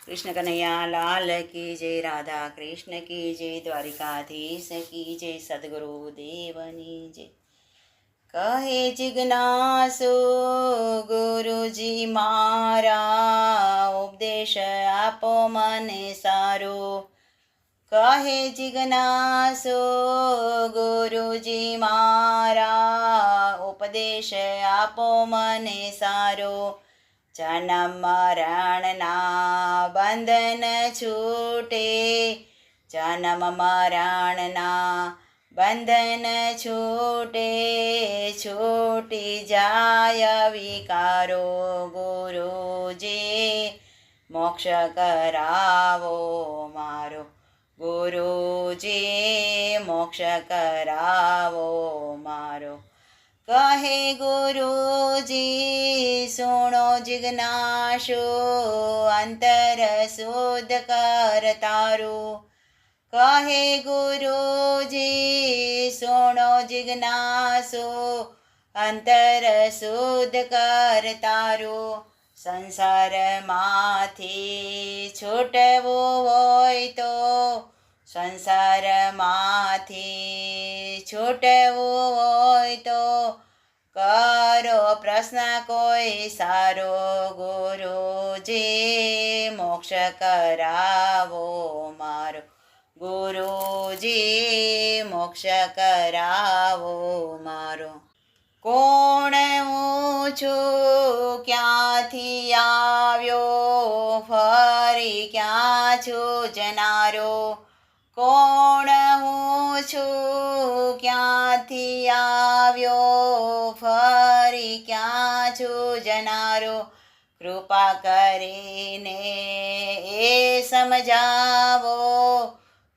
कृष्ण कन्हैया लाल की जय, राधा कृष्ण की जय, द्वारिकाधीश की जय, सद्गुरु देवनी जय। કહે જિજ્ઞાસુ ગુરુજી મારા, ઉપદેશ આપો મને સારો. કહે જિજ્ઞાસુ ગુરુજી મારા, ઉપદેશ આપો મને સારો. જન્મ મરણના બંધન છૂટે, જન્મ મરણના બંધન છૂટે, છૂટી જાય વિકારો. ગુરુજી મોક્ષ કરાવો મારો, ગુરુજી મોક્ષ કરાવો મારો. કહે ગુરુજી સુણો જિજ્ઞાસુ, અંતર શુદ્ધ કર તારું. કહે ગુરુજી સુણો જિજ્ઞાસુ, અંતર શુદ્ધ કર તારું. સંસારમાંથી છૂટવું હોય તો, સંસારમાંથી છૂટવું હોય તો, કરો પ્રશ્ન કોઈ સારો. ગુરુજી મોક્ષ કરાવો મારો, ગુરુજી મોક્ષ કરાવો મારો. કોણ હું છું, ક્યાંથી આવ્યો, ફરી ક્યાં છું જનારો. કોણ હું છું, ક્યાંથી આવ્યો, ફરી ક્યાં છું જનારો. કૃપા કરીને એ સમજાવો,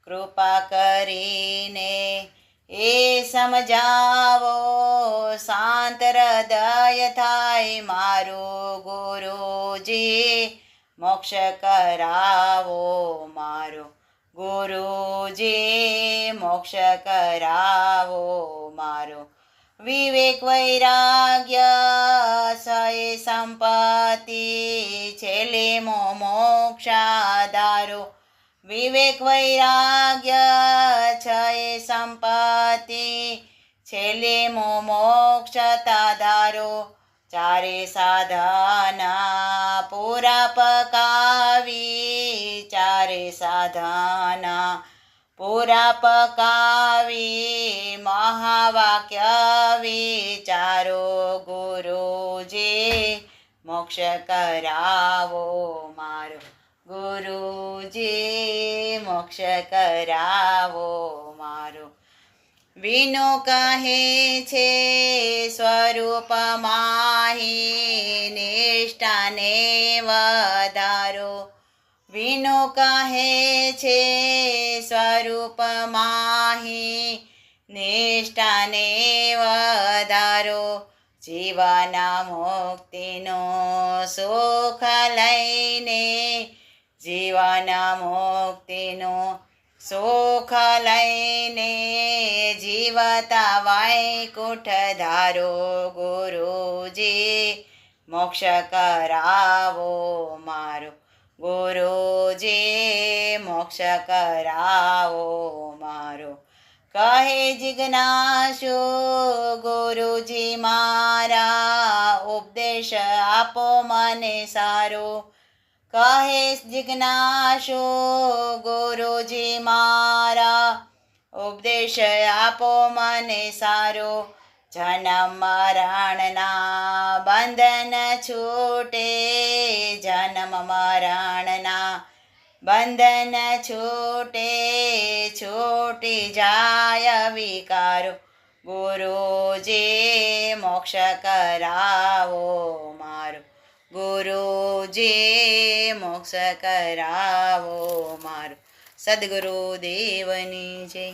કૃપા કરીને એ સમજાવો. શાંત હૃદય થાય મારું, ગુરુજી મોક્ષ કરાવો મારો, ગુરુજી મોક્ષ કરાવો મારો. વિવેક વૈરાગ્ય સય સંપત્તિ, છેલ્લે મોક્ષાધારો. વિવેક વૈરાગ્ય છે સંપત્તિ, છેલ્લે મોક્ષતાધારો. ચારે સાધના પૂરા પકાવી, ચારે સાધના પૂરા પકાવી. મહાવાક્ય વિચારો, ગુરુજી મોક્ષ કરાવો મારો, ગુરુજી મોક્ષ કરાવો મારો. વિનો કહે છે સ્વરૂપ માહી, નિષ્ઠાને વધારો. વિનો કહે છે સ્વરૂપ માહી, નિષ્ઠાને વધારો. જીવન મુક્તિનો સુખ લઈને, જીવન મુક્તિનો સુખ લઈને, જીવતા વૈકુંઠ ધારો. ગુરુજી મોક્ષ કરાવો મારો, ગુરુજી મોક્ષ કરાવો મારો. કહે જિજ્ઞાસુ ગુરુજી મારા, ઉપદેશ આપો મને સારો. કહે જિજ્ઞાસુ ગુરુજી મારા, ઉપદેશ આપો મને સારો. જન્મ મરણના બંધન છૂટે, જન્મ મરણના બંધન છૂટે, છૂટી જાય વિકારો. ગુરુજી મોક્ષ કરાવો મારો, ગુરુજી મોક્ષ કરાવો મારો. સદ્ગુરુ દેવની જય.